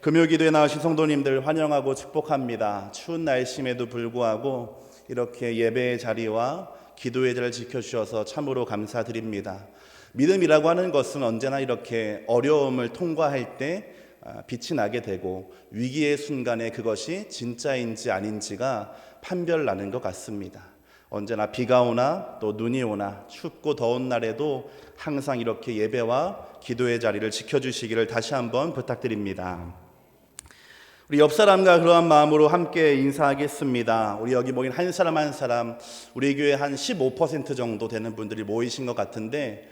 금요기도에 나오신 성도님들 환영하고 축복합니다. 추운 날씨에도 불구하고 이렇게 예배의 자리와 기도의 자리를 지켜주셔서 참으로 감사드립니다. 믿음이라고 하는 것은 언제나 이렇게 어려움을 통과할 때 빛이 나게 되고 위기의 순간에 그것이 진짜인지 아닌지가 판별나는 것 같습니다. 언제나 비가 오나 또 눈이 오나 춥고 더운 날에도 항상 이렇게 예배와 기도의 자리를 지켜주시기를 다시 한번 부탁드립니다. 우리 옆 사람과 그러한 마음으로 함께 인사하겠습니다. 우리 여기 모인 한 사람 한 사람, 우리 교회 한 15% 정도 되는 분들이 모이신 것 같은데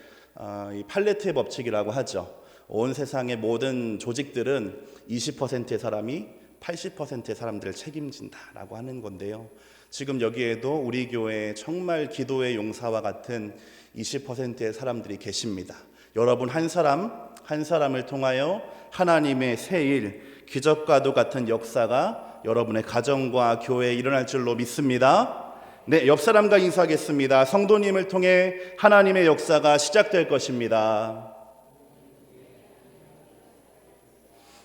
이 팔레트의 법칙이라고 하죠. 온 세상의 모든 조직들은 20%의 사람이 80%의 사람들을 책임진다라고 하는 건데요. 지금 여기에도 우리 교회에 정말 기도의 용사와 같은 20%의 사람들이 계십니다. 여러분 한 사람 한 사람을 통하여 하나님의 새 일, 기적과도 같은 역사가 여러분의 가정과 교회에 일어날 줄로 믿습니다. 네, 옆 사람과 인사하겠습니다. 성도님을 통해 하나님의 역사가 시작될 것입니다.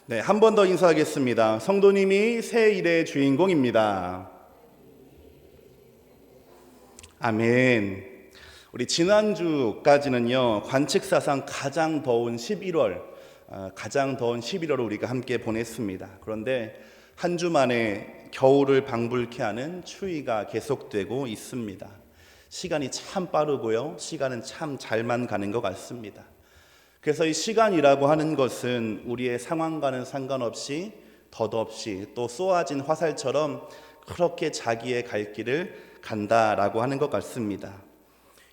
네, 한 번 더 인사하겠습니다. 성도님이 새 일의 주인공입니다. 아멘. 우리 지난주까지는요, 관측사상 가장 더운 11월을 우리가 함께 보냈습니다. 그런데 한 주 만에 겨울을 방불케 하는 추위가 계속되고 있습니다. 시간이 참 빠르고요, 시간은 참 잘만 가는 것 같습니다. 그래서 이 시간이라고 하는 것은 우리의 상황과는 상관없이 덧없이 또 쏘아진 화살처럼 그렇게 자기의 갈 길을 간다라고 하는 것 같습니다.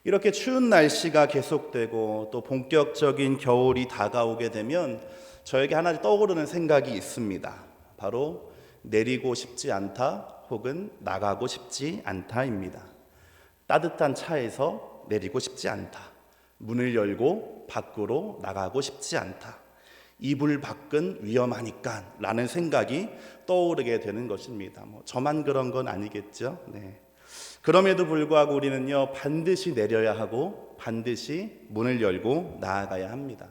이렇게 추운 날씨가 계속되고 또 본격적인 겨울이 다가오게 되면 저에게 하나 떠오르는 생각이 있습니다. 바로 내리고 싶지 않다 혹은 나가고 싶지 않다입니다. 따뜻한 차에서 내리고 싶지 않다. 문을 열고 밖으로 나가고 싶지 않다. 이불 밖은 위험하니까 라는 생각이 떠오르게 되는 것입니다. 저만 그런 건 아니겠죠? 네. 그럼에도 불구하고 우리는요, 반드시 내려야 하고 반드시 문을 열고 나아가야 합니다.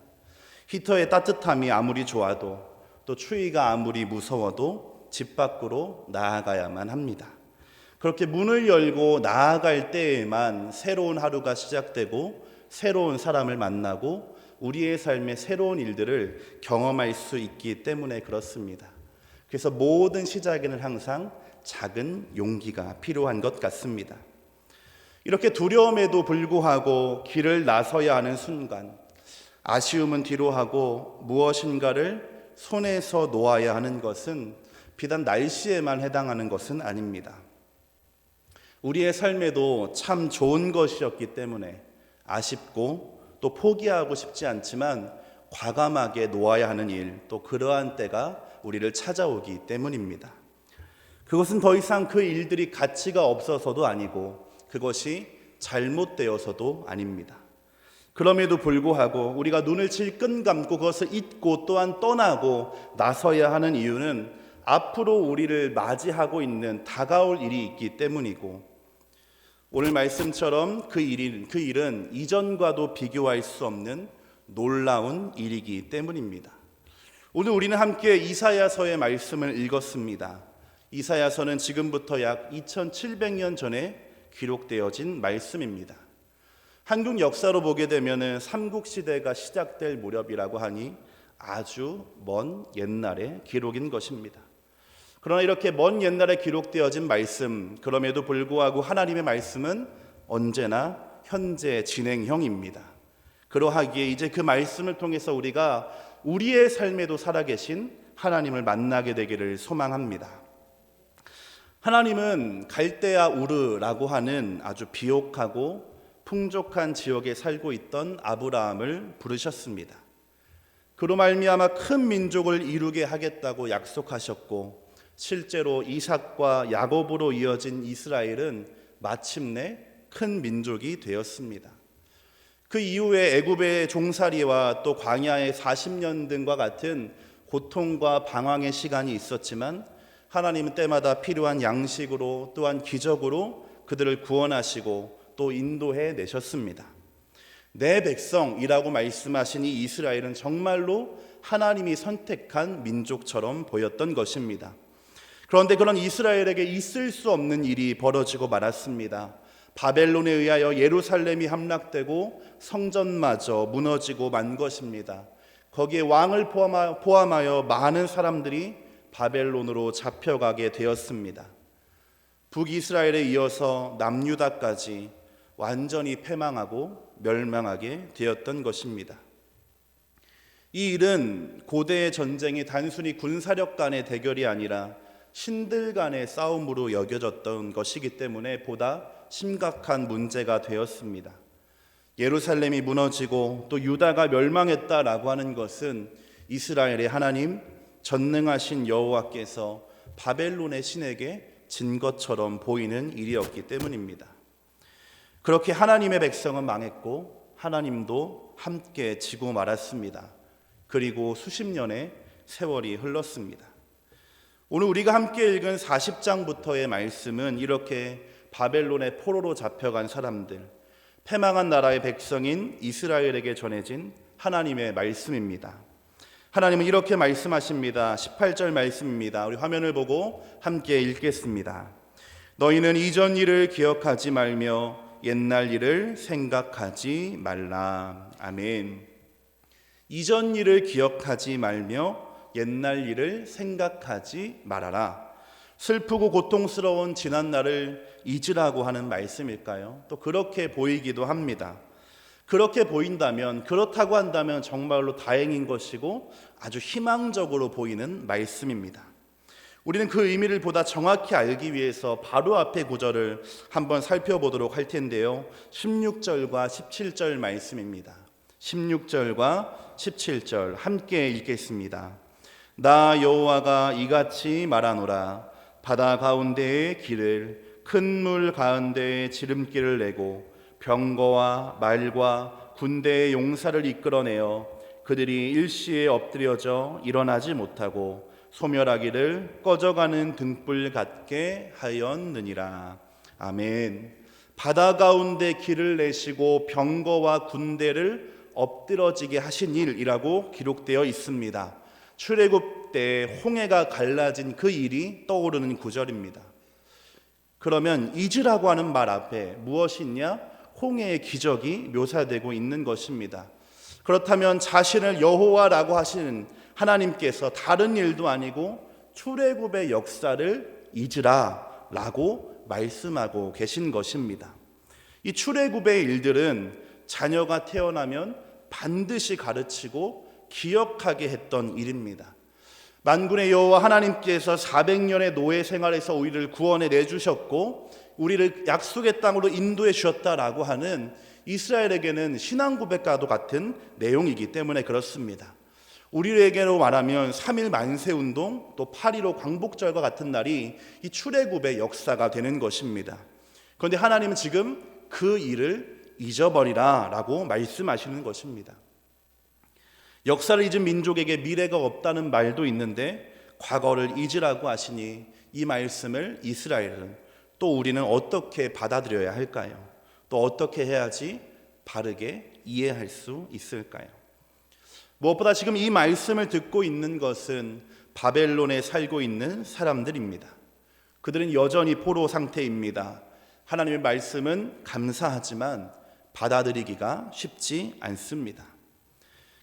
히터의 따뜻함이 아무리 좋아도 또 추위가 아무리 무서워도 집 밖으로 나아가야만 합니다. 그렇게 문을 열고 나아갈 때에만 새로운 하루가 시작되고 새로운 사람을 만나고 우리의 삶의 새로운 일들을 경험할 수 있기 때문에 그렇습니다. 그래서 모든 시작에는 항상 작은 용기가 필요한 것 같습니다. 이렇게 두려움에도 불구하고 길을 나서야 하는 순간, 아쉬움은 뒤로 하고 무엇인가를 손에서 놓아야 하는 것은 비단 날씨에만 해당하는 것은 아닙니다. 우리의 삶에도 참 좋은 것이었기 때문에 아쉽고 또 포기하고 싶지 않지만 과감하게 놓아야 하는 일, 또 그러한 때가 우리를 찾아오기 때문입니다. 그것은 더 이상 그 일들이 가치가 없어서도 아니고 그것이 잘못되어서도 아닙니다. 그럼에도 불구하고 우리가 눈을 질끈 감고 그것을 잊고 또한 떠나고 나서야 하는 이유는 앞으로 우리를 맞이하고 있는 다가올 일이 있기 때문이고, 오늘 말씀처럼 그 일은 이전과도 비교할 수 없는 놀라운 일이기 때문입니다. 오늘 우리는 함께 이사야서의 말씀을 읽었습니다. 이사야서는 지금부터 약 2700년 전에 기록되어진 말씀입니다. 한국 역사로 보게 되면 삼국시대가 시작될 무렵이라고 하니 아주 먼 옛날의 기록인 것입니다. 그러나 이렇게 먼 옛날에 기록되어진 말씀, 그럼에도 불구하고 하나님의 말씀은 언제나 현재 진행형입니다. 그러하기에 이제 그 말씀을 통해서 우리가 우리의 삶에도 살아계신 하나님을 만나게 되기를 소망합니다. 하나님은 갈대아 우르라고 하는 아주 비옥하고 풍족한 지역에 살고 있던 아브라함을 부르셨습니다. 그로 말미암아 큰 민족을 이루게 하겠다고 약속하셨고, 실제로 이삭과 야곱으로 이어진 이스라엘은 마침내 큰 민족이 되었습니다. 그 이후에 애굽의 종살이와 또 광야의 40년 등과 같은 고통과 방황의 시간이 있었지만 하나님은 때마다 필요한 양식으로 또한 기적으로 그들을 구원하시고 또 인도해 내셨습니다. 내 백성이라고 말씀하신 이 이스라엘은 정말로 하나님이 선택한 민족처럼 보였던 것입니다. 그런데 그런 이스라엘에게 있을 수 없는 일이 벌어지고 말았습니다. 바벨론에 의하여 예루살렘이 함락되고 성전마저 무너지고 만 것입니다. 거기에 왕을 포함하여 많은 사람들이 바벨론으로 잡혀가게 되었습니다. 북이스라엘에 이어서 남유다까지 완전히 패망하고 멸망하게 되었던 것입니다. 이 일은 고대의 전쟁이 단순히 군사력 간의 대결이 아니라 신들 간의 싸움으로 여겨졌던 것이기 때문에 보다 심각한 문제가 되었습니다. 예루살렘이 무너지고 또 유다가 멸망했다라고 하는 것은 이스라엘의 하나님 전능하신 여호와께서 바벨론의 신에게 진 것처럼 보이는 일이었기 때문입니다. 그렇게 하나님의 백성은 망했고 하나님도 함께 지고 말았습니다. 그리고 수십 년의 세월이 흘렀습니다. 오늘 우리가 함께 읽은 40장부터의 말씀은 이렇게 바벨론의 포로로 잡혀간 사람들, 패망한 나라의 백성인 이스라엘에게 전해진 하나님의 말씀입니다. 하나님은 이렇게 말씀하십니다. 18절 말씀입니다. 우리 화면을 보고 함께 읽겠습니다. 너희는 이전 일을 기억하지 말며 옛날 일을 생각하지 말라. 아멘. 이전 일을 기억하지 말며 옛날 일을 생각하지 말아라. 슬프고 고통스러운 지난 날을 잊으라고 하는 말씀일까요? 또 그렇게 보이기도 합니다. 그렇게 보인다면, 그렇다고 한다면 정말로 다행인 것이고 아주 희망적으로 보이는 말씀입니다. 우리는 그 의미를 보다 정확히 알기 위해서 바로 앞에 구절을 한번 살펴보도록 할 텐데요. 16절과 17절 말씀입니다. 16절과 17절 함께 읽겠습니다. 나 여호와가 이같이 말하노라. 바다 가운데의 길을 큰 물 가운데에 지름길을 내고 병거와 말과 군대의 용사를 이끌어내어 그들이 일시에 엎드려져 일어나지 못하고 소멸하기를 꺼져가는 등불 같게 하였느니라. 아멘. 바다 가운데 길을 내시고 병거와 군대를 엎드러지게 하신 일이라고 기록되어 있습니다. 출애굽 때 홍해가 갈라진 그 일이 떠오르는 구절입니다. 그러면 잊으라고 하는 말 앞에 무엇이 있냐? 홍해의 기적이 묘사되고 있는 것입니다. 그렇다면 자신을 여호와라고 하시는 하나님께서 다른 일도 아니고 출애굽의 역사를 잊으라라고 말씀하고 계신 것입니다. 이 출애굽의 일들은 자녀가 태어나면 반드시 가르치고 기억하게 했던 일입니다. 만군의 여호와 하나님께서 400년의 노예 생활에서 우리를 구원해 내주셨고 우리를 약속의 땅으로 인도해 주셨다라고 하는 이스라엘에게는 신앙 고백과도 같은 내용이기 때문에 그렇습니다. 우리에게로 말하면 3.1 만세운동 또 8.15 광복절과 같은 날이 이 출애굽의 역사가 되는 것입니다. 그런데 하나님은 지금 그 일을 잊어버리라 라고 말씀하시는 것입니다. 역사를 잊은 민족에게 미래가 없다는 말도 있는데 과거를 잊으라고 하시니 이 말씀을 이스라엘은 또 우리는 어떻게 받아들여야 할까요? 또 어떻게 해야지 바르게 이해할 수 있을까요? 무엇보다 지금 이 말씀을 듣고 있는 것은 바벨론에 살고 있는 사람들입니다. 그들은 여전히 포로 상태입니다. 하나님의 말씀은 감사하지만 받아들이기가 쉽지 않습니다.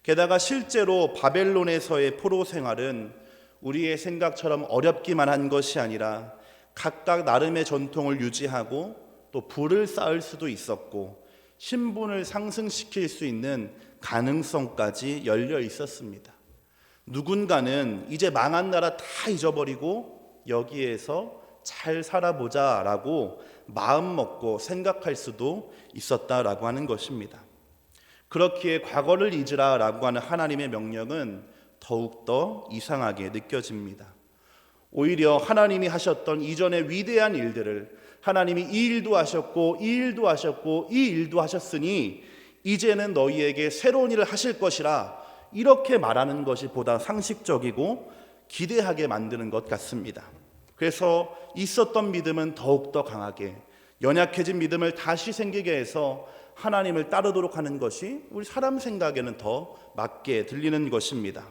게다가 실제로 바벨론에서의 포로 생활은 우리의 생각처럼 어렵기만 한 것이 아니라 각각 나름의 전통을 유지하고 또 부를 쌓을 수도 있었고 신분을 상승시킬 수 있는 가능성까지 열려 있었습니다. 누군가는 이제 망한 나라 다 잊어버리고 여기에서 잘 살아보자라고 마음 먹고 생각할 수도 있었다라고 하는 것입니다. 그렇기에 과거를 잊으라라고 하는 하나님의 명령은 더욱더 이상하게 느껴집니다. 오히려 하나님이 하셨던 이전의 위대한 일들을 하나님이 이 일도 하셨고 이 일도 하셨고 이 일도 하셨으니 이제는 너희에게 새로운 일을 하실 것이라 이렇게 말하는 것이 보다 상식적이고 기대하게 만드는 것 같습니다. 그래서 있었던 믿음은 더욱더 강하게, 연약해진 믿음을 다시 생기게 해서 하나님을 따르도록 하는 것이 우리 사람 생각에는 더 맞게 들리는 것입니다.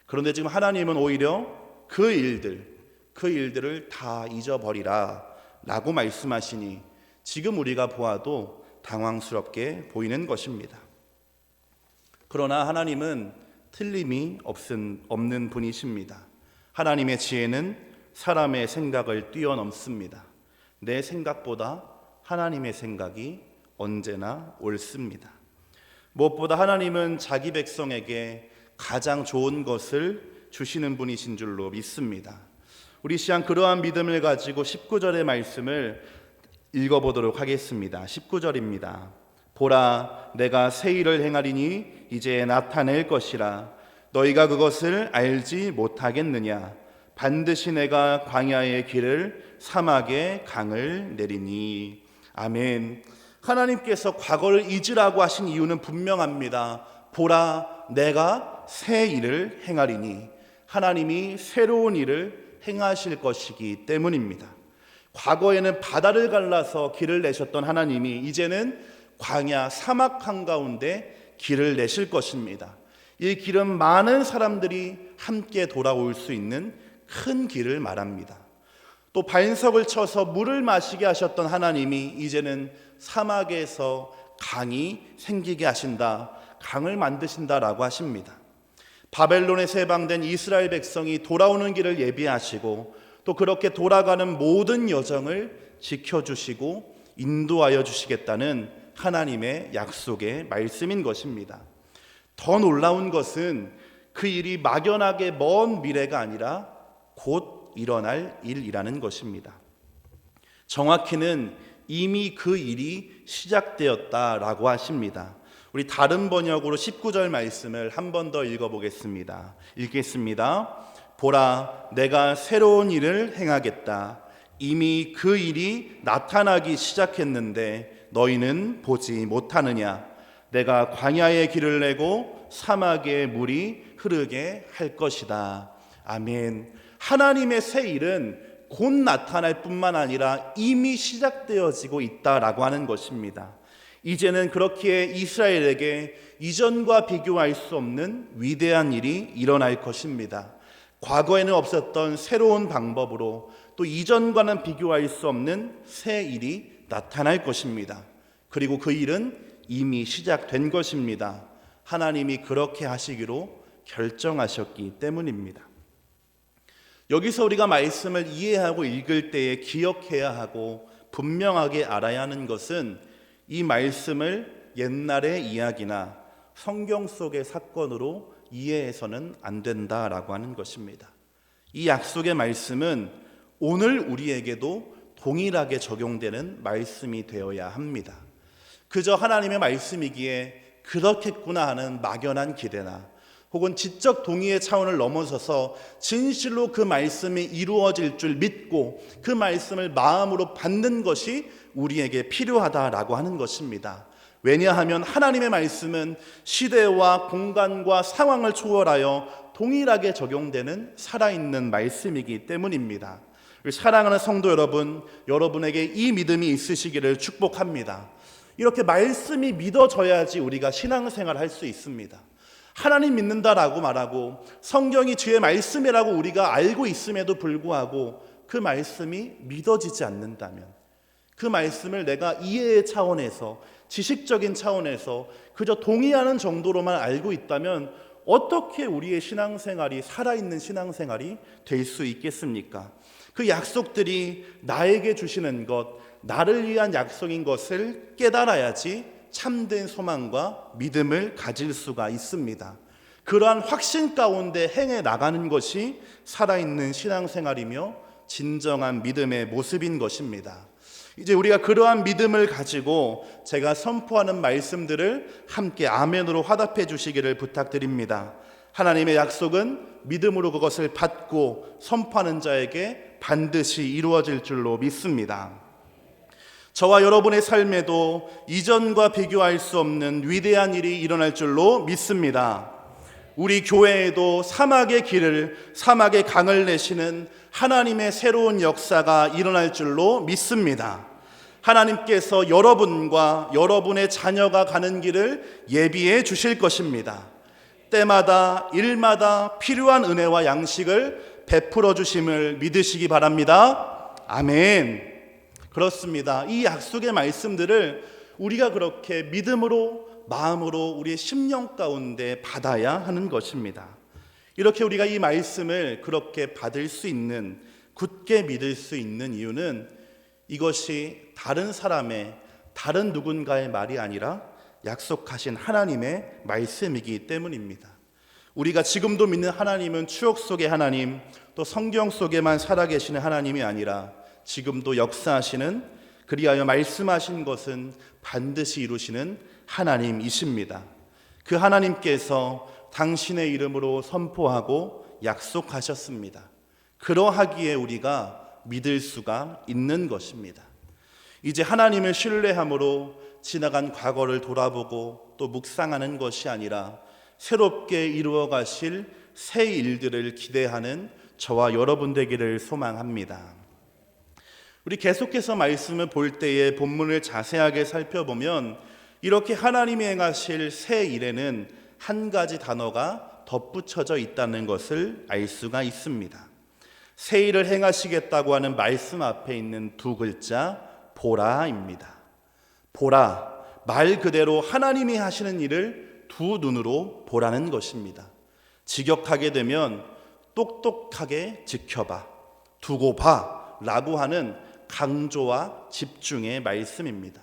그런데 지금 하나님은 오히려 그 일들을 다 잊어버리라 라고 말씀하시니 지금 우리가 보아도 당황스럽게 보이는 것입니다. 그러나 하나님은 틀림이 없는 분이십니다. 하나님의 지혜는 사람의 생각을 뛰어넘습니다. 내 생각보다 하나님의 생각이 언제나 옳습니다. 무엇보다 하나님은 자기 백성에게 가장 좋은 것을 주시는 분이신 줄로 믿습니다. 우리 시간 그러한 믿음을 가지고 19절의 말씀을 읽어보도록 하겠습니다. 19절입니다. 보라, 내가 새 일을 행하리니 이제 나타낼 것이라. 너희가 그것을 알지 못하겠느냐? 반드시 내가 광야의 길을 사막의 강을 내리니. 아멘. 하나님께서 과거를 잊으라고 하신 이유는 분명합니다. 보라, 내가 새 일을 행하리니. 하나님이 새로운 일을 행하실 것이기 때문입니다. 과거에는 바다를 갈라서 길을 내셨던 하나님이 이제는 광야 사막 한가운데 길을 내실 것입니다. 이 길은 많은 사람들이 함께 돌아올 수 있는 큰 길을 말합니다. 또 반석을 쳐서 물을 마시게 하셨던 하나님이 이제는 사막에서 강이 생기게 하신다, 강을 만드신다라고 하십니다. 바벨론에 세방된 이스라엘 백성이 돌아오는 길을 예비하시고 또 그렇게 돌아가는 모든 여정을 지켜주시고 인도하여 주시겠다는 하나님의 약속의 말씀인 것입니다. 더 놀라운 것은 그 일이 막연하게 먼 미래가 아니라 곧 일어날 일이라는 것입니다. 정확히는 이미 그 일이 시작되었다라고 하십니다. 우리 다른 번역으로 19절 말씀을 한 번 더 읽어보겠습니다. 읽겠습니다. 보라, 내가 새로운 일을 행하겠다. 이미 그 일이 나타나기 시작했는데 너희는 보지 못하느냐? 내가 광야의 길을 내고 사막에 물이 흐르게 할 것이다. 아멘. 하나님의 새 일은 곧 나타날 뿐만 아니라 이미 시작되어지고 있다라고 하는 것입니다. 이제는 그렇기에 이스라엘에게 이전과 비교할 수 없는 위대한 일이 일어날 것입니다. 과거에는 없었던 새로운 방법으로 또 이전과는 비교할 수 없는 새 일이 나타날 것입니다. 그리고 그 일은 이미 시작된 것입니다. 하나님이 그렇게 하시기로 결정하셨기 때문입니다. 여기서 우리가 말씀을 이해하고 읽을 때에 기억해야 하고 분명하게 알아야 하는 것은 이 말씀을 옛날의 이야기나 성경 속의 사건으로 이해해서는 안 된다라고 하는 것입니다. 이 약속의 말씀은 오늘 우리에게도 동일하게 적용되는 말씀이 되어야 합니다. 그저 하나님의 말씀이기에 그렇겠구나 하는 막연한 기대나 혹은 지적 동의의 차원을 넘어서서 진실로 그 말씀이 이루어질 줄 믿고 그 말씀을 마음으로 받는 것이 우리에게 필요하다라고 하는 것입니다. 왜냐하면 하나님의 말씀은 시대와 공간과 상황을 초월하여 동일하게 적용되는 살아있는 말씀이기 때문입니다. 사랑하는 성도 여러분, 여러분에게 이 믿음이 있으시기를 축복합니다. 이렇게 말씀이 믿어져야지 우리가 신앙생활을 할 수 있습니다. 하나님 믿는다라고 말하고 성경이 주의 말씀이라고 우리가 알고 있음에도 불구하고 그 말씀이 믿어지지 않는다면, 그 말씀을 내가 이해의 차원에서 지식적인 차원에서 그저 동의하는 정도로만 알고 있다면 어떻게 우리의 신앙생활이 살아있는 신앙생활이 될 수 있겠습니까? 그 약속들이 나에게 주시는 것, 나를 위한 약속인 것을 깨달아야지 참된 소망과 믿음을 가질 수가 있습니다. 그러한 확신 가운데 행해 나가는 것이 살아있는 신앙생활이며 진정한 믿음의 모습인 것입니다. 이제 우리가 그러한 믿음을 가지고 제가 선포하는 말씀들을 함께 아멘으로 화답해 주시기를 부탁드립니다. 하나님의 약속은 믿음으로 그것을 받고 선포하는 자에게 반드시 이루어질 줄로 믿습니다. 저와 여러분의 삶에도 이전과 비교할 수 없는 위대한 일이 일어날 줄로 믿습니다. 우리 교회에도 사막의 길을, 사막의 강을 내시는 하나님의 새로운 역사가 일어날 줄로 믿습니다. 하나님께서 여러분과 여러분의 자녀가 가는 길을 예비해 주실 것입니다. 때마다 일마다 필요한 은혜와 양식을 베풀어 주심을 믿으시기 바랍니다. 아멘. 그렇습니다. 이 약속의 말씀들을 우리가 그렇게 믿음으로, 마음으로 우리의 심령 가운데 받아야 하는 것입니다. 이렇게 우리가 이 말씀을 그렇게 받을 수 있는, 굳게 믿을 수 있는 이유는 이것이 다른 사람의, 다른 누군가의 말이 아니라 약속하신 하나님의 말씀이기 때문입니다. 우리가 지금도 믿는 하나님은 추억 속의 하나님, 또 성경 속에만 살아계시는 하나님이 아니라 지금도 역사하시는, 그리하여 말씀하신 것은 반드시 이루시는 하나님이십니다. 그 하나님께서 당신의 이름으로 선포하고 약속하셨습니다. 그러하기에 우리가 믿을 수가 있는 것입니다. 이제 하나님을 신뢰함으로 지나간 과거를 돌아보고 또 묵상하는 것이 아니라 새롭게 이루어 가실 새 일들을 기대하는 저와 여러분 되기를 소망합니다. 우리 계속해서 말씀을 볼 때에 본문을 자세하게 살펴보면 이렇게 하나님이 행하실 새 일에는 한 가지 단어가 덧붙여져 있다는 것을 알 수가 있습니다. 새 일을 행하시겠다고 하는 말씀 앞에 있는 두 글자 보라입니다. 보라, 말 그대로 하나님이 하시는 일을 두 눈으로 보라는 것입니다. 직역하게 되면 똑똑하게 지켜봐, 두고 봐 라고 하는 강조와 집중의 말씀입니다.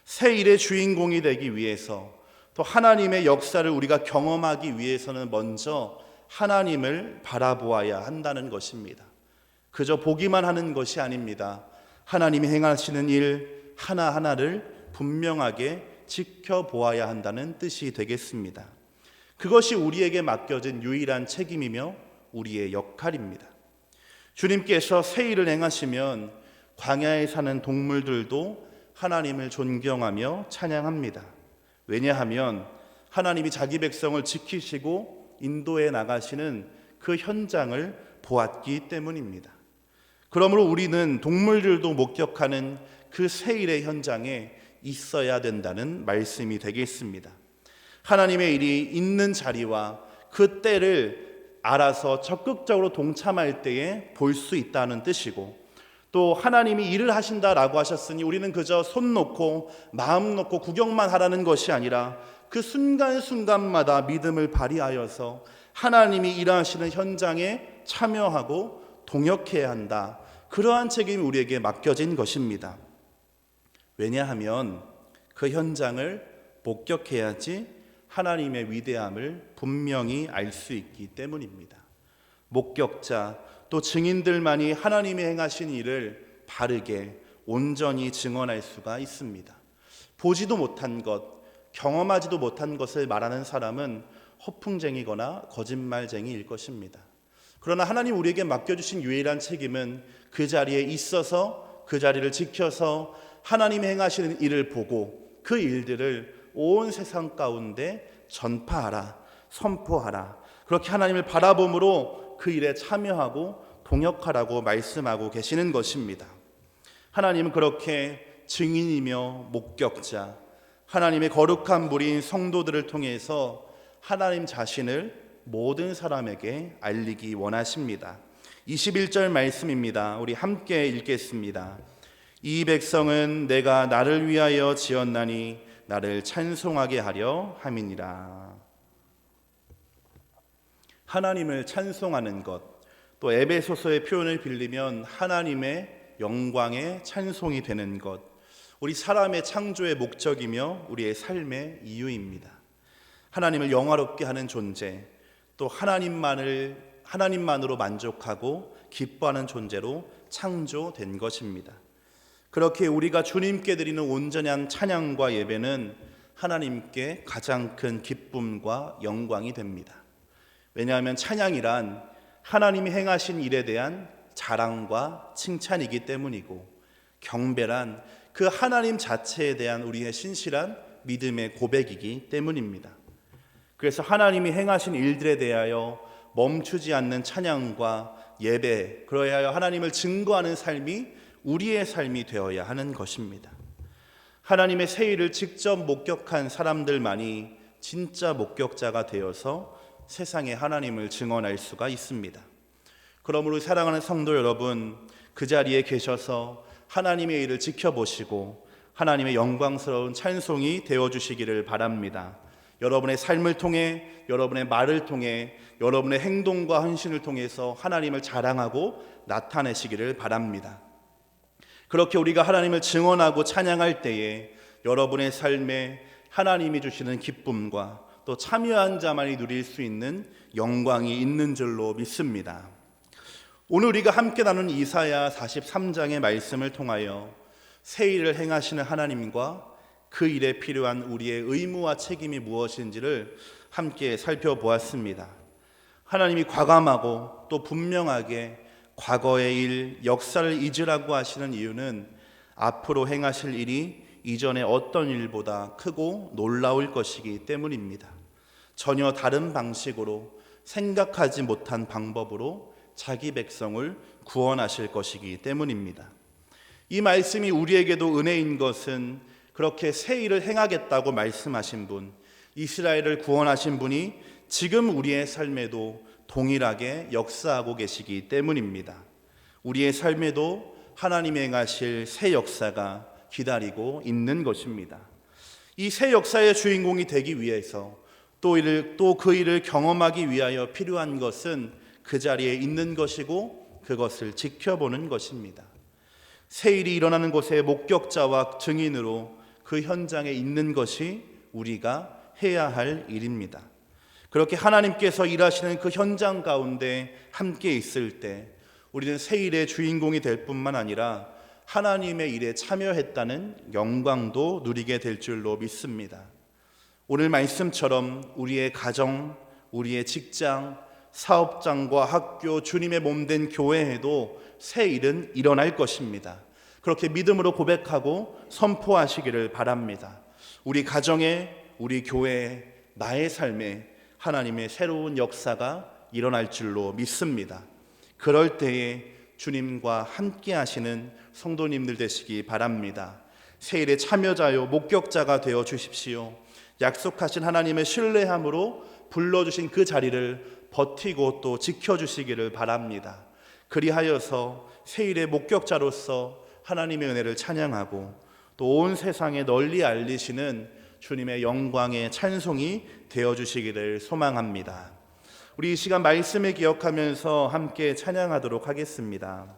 새 일의 주인공이 되기 위해서, 또 하나님의 역사를 우리가 경험하기 위해서는 먼저 하나님을 바라보아야 한다는 것입니다. 그저 보기만 하는 것이 아닙니다. 하나님이 행하시는 일 하나하나를 분명하게 지켜보아야 한다는 뜻이 되겠습니다. 그것이 우리에게 맡겨진 유일한 책임이며 우리의 역할입니다. 주님께서 새 일을 행하시면 광야에 사는 동물들도 하나님을 존경하며 찬양합니다. 왜냐하면 하나님이 자기 백성을 지키시고 인도해 나가시는 그 현장을 보았기 때문입니다. 그러므로 우리는 동물들도 목격하는 그 새 일의 현장에 있어야 된다는 말씀이 되겠습니다. 하나님의 일이 있는 자리와 그 때를 알아서 적극적으로 동참할 때에 볼 수 있다는 뜻이고, 또 하나님이 일을 하신다라고 하셨으니 우리는 그저 손 놓고 마음 놓고 구경만 하라는 것이 아니라 그 순간순간마다 믿음을 발휘하여서 하나님이 일하시는 현장에 참여하고 동역해야 한다. 그러한 책임이 우리에게 맡겨진 것입니다. 왜냐하면 그 현장을 목격해야지 하나님의 위대함을 분명히 알 수 있기 때문입니다. 목격자, 또 증인들만이 하나님이 행하신 일을 바르게 온전히 증언할 수가 있습니다. 보지도 못한 것, 경험하지도 못한 것을 말하는 사람은 허풍쟁이거나 거짓말쟁이일 것입니다. 그러나 하나님 우리에게 맡겨주신 유일한 책임은 그 자리에 있어서 그 자리를 지켜서 하나님이 행하시는 일을 보고 그 일들을 온 세상 가운데 전파하라, 선포하라. 그렇게 하나님을 바라봄으로 그 일에 참여하고 동역하라고 말씀하고 계시는 것입니다. 하나님은 그렇게 증인이며 목격자, 하나님의 거룩한 무리인 성도들을 통해서 하나님 자신을 모든 사람에게 알리기 원하십니다. 21절 말씀입니다. 우리 함께 읽겠습니다. 이 백성은 내가 나를 위하여 지었나니 나를 찬송하게 하려 함이니라. 하나님을 찬송하는 것, 또 에베소서의 표현을 빌리면 하나님의 영광의 찬송이 되는 것, 우리 사람의 창조의 목적이며 우리의 삶의 이유입니다. 하나님을 영화롭게 하는 존재, 또 하나님만으로 만족하고 기뻐하는 존재로 창조된 것입니다. 그렇게 우리가 주님께 드리는 온전한 찬양과 예배는 하나님께 가장 큰 기쁨과 영광이 됩니다. 왜냐하면 찬양이란 하나님이 행하신 일에 대한 자랑과 칭찬이기 때문이고, 경배란 그 하나님 자체에 대한 우리의 신실한 믿음의 고백이기 때문입니다. 그래서 하나님이 행하신 일들에 대하여 멈추지 않는 찬양과 예배, 그러하여 하나님을 증거하는 삶이 우리의 삶이 되어야 하는 것입니다. 하나님의 세일을 직접 목격한 사람들만이 진짜 목격자가 되어서 세상에 하나님을 증언할 수가 있습니다. 그러므로 사랑하는 성도 여러분, 그 자리에 계셔서 하나님의 일을 지켜보시고 하나님의 영광스러운 찬송이 되어주시기를 바랍니다. 여러분의 삶을 통해, 여러분의 말을 통해, 여러분의 행동과 헌신을 통해서 하나님을 자랑하고 나타내시기를 바랍니다. 그렇게 우리가 하나님을 증언하고 찬양할 때에 여러분의 삶에 하나님이 주시는 기쁨과 또 참여한 자만이 누릴 수 있는 영광이 있는 줄로 믿습니다. 오늘 우리가 함께 나눈 이사야 43장의 말씀을 통하여 새 일을 행하시는 하나님과 그 일에 필요한 우리의 의무와 책임이 무엇인지를 함께 살펴보았습니다. 하나님이 과감하고 또 분명하게 과거의 일, 역사를 잊으라고 하시는 이유는 앞으로 행하실 일이 이전의 어떤 일보다 크고 놀라울 것이기 때문입니다. 전혀 다른 방식으로, 생각하지 못한 방법으로 자기 백성을 구원하실 것이기 때문입니다. 이 말씀이 우리에게도 은혜인 것은 그렇게 새 일을 행하겠다고 말씀하신 분, 이스라엘을 구원하신 분이 지금 우리의 삶에도 동일하게 역사하고 계시기 때문입니다. 우리의 삶에도 하나님이 행하실 새 역사가 기다리고 있는 것입니다. 이 새 역사의 주인공이 되기 위해서 또 그 일을 경험하기 위하여 필요한 것은 그 자리에 있는 것이고 그것을 지켜보는 것입니다. 새 일이 일어나는 곳의 목격자와 증인으로 그 현장에 있는 것이 우리가 해야 할 일입니다. 그렇게 하나님께서 일하시는 그 현장 가운데 함께 있을 때 우리는 새 일의 주인공이 될 뿐만 아니라 하나님의 일에 참여했다는 영광도 누리게 될 줄로 믿습니다. 오늘 말씀처럼 우리의 가정, 우리의 직장, 사업장과 학교, 주님의 몸된 교회에도 새 일은 일어날 것입니다. 그렇게 믿음으로 고백하고 선포하시기를 바랍니다. 우리 가정에, 우리 교회에, 나의 삶에 하나님의 새로운 역사가 일어날 줄로 믿습니다. 그럴 때에 주님과 함께 하시는 성도님들 되시기 바랍니다. 새 일의 참여자요 목격자가 되어 주십시오. 약속하신 하나님의 신뢰함으로 불러주신 그 자리를 버티고 또 지켜주시기를 바랍니다. 그리하여서 새 일의 목격자로서 하나님의 은혜를 찬양하고 또 온 세상에 널리 알리시는 주님의 영광의 찬송이 되어주시기를 소망합니다. 우리 이 시간 말씀을 기억하면서 함께 찬양하도록 하겠습니다.